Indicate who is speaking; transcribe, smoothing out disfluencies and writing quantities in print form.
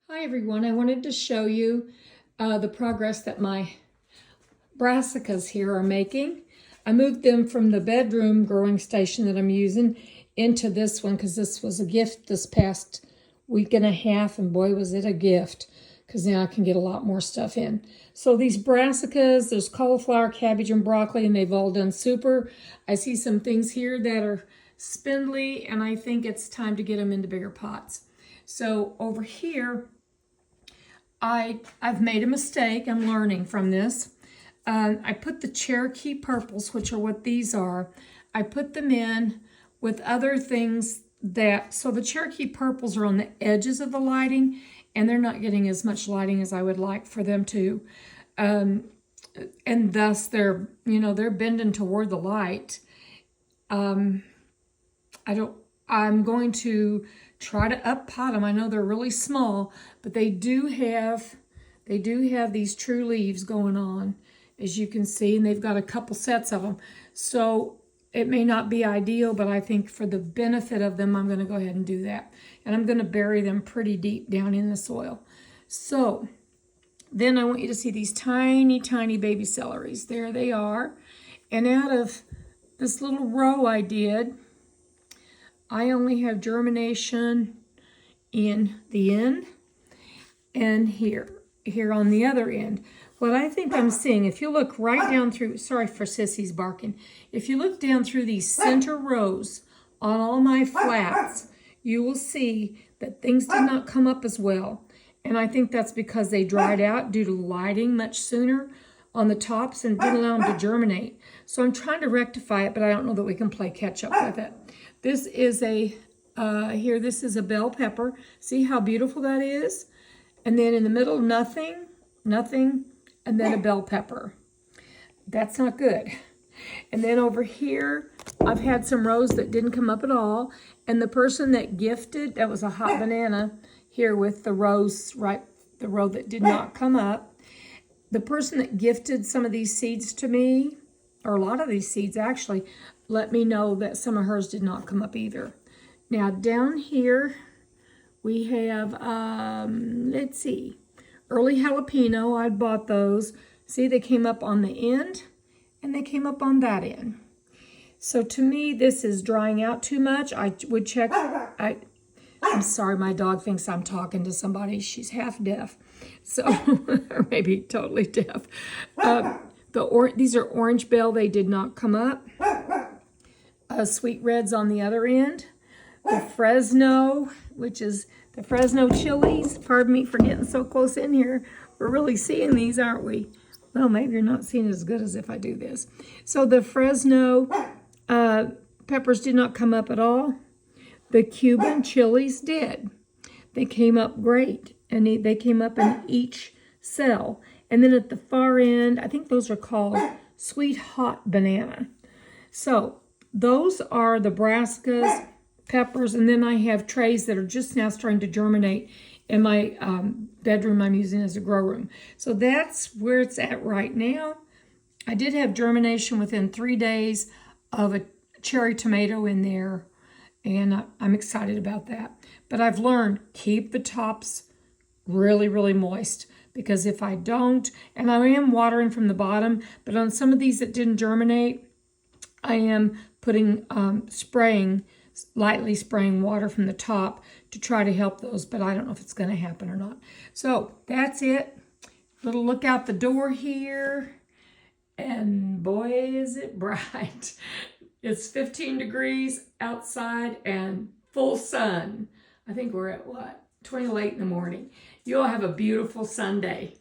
Speaker 1: Hi everyone, I wanted to show you the progress that my brassicas here are making. I moved them from the bedroom growing station that I'm using into this one because this was a gift this past week and a half, and boy was it a gift because now I can get a lot more stuff in. So these brassicas, there's cauliflower, cabbage, and broccoli, and they've all done super. I see some things here that are spindly, and I think it's time to get them into bigger pots. So over here, I've made a mistake. I'm learning from this. I put the Cherokee purples, which are what these are. I put them in with other things so the Cherokee purples are on the edges of the lighting, and they're not getting as much lighting as I would like for them to. And thus they're bending toward the light. I'm going to try to up pot them. I know they're really small, but they do have these true leaves going on, as you can see, and they've got a couple sets of them. So it may not be ideal, but I think for the benefit of them, I'm going to go ahead and do that. And I'm going to bury them pretty deep down in the soil. So then I want you to see these tiny, tiny baby celeries. There they are. And out of this little row I did, I only have germination in the end and here on the other end. What I think I'm seeing, if you look right down through, sorry for Sissy's barking. If you look down through these center rows on all my flats, you will see that things did not come up as well. And I think that's because they dried out due to lighting much sooner on the tops and didn't allow them to germinate. So I'm trying to rectify it, but I don't know that we can play catch up with it. This is this is a bell pepper. See how beautiful that is? And then in the middle, nothing, and then a bell pepper. That's not good. And then over here, I've had some rows that didn't come up at all. And the person that gifted, that was a hot banana here with the rows, right, the row that did not come up. The person that gifted some of these seeds to me, or a lot of these seeds actually, let me know that some of hers did not come up either. Now down here, we have, let's see, early jalapeno. I bought those. See, they came up on the end, and they came up on that end. So to me, this is drying out too much. I would check, I'm sorry, my dog thinks I'm talking to somebody. She's half deaf, so, or maybe totally deaf. These are orange bell. They did not come up. Sweet reds on the other end. The Fresno, which is the Fresno chilies. Pardon me for getting so close in here. We're really seeing these, aren't we? Well, maybe you're not seeing as good as if I do this. So the Fresno peppers did not come up at all. The Cuban chilies did. They came up great, and they came up in each cell. And then at the far end, I think those are called sweet hot banana. So those are the brassicas, peppers, and then I have trays that are just now starting to germinate in my bedroom I'm using as a grow room. So that's where it's at right now. I did have germination within 3 days of a cherry tomato in there, and I'm excited about that. But I've learned, keep the tops really, really moist, because if I don't, and I am watering from the bottom, but on some of these that didn't germinate, I am putting, lightly spraying water from the top to try to help those, but I don't know if it's going to happen or not. So that's it. Little look out the door here, and boy, is it bright. It's 15 degrees outside and full sun. I think we're at what? 20 late in the morning. You all have a beautiful Sunday.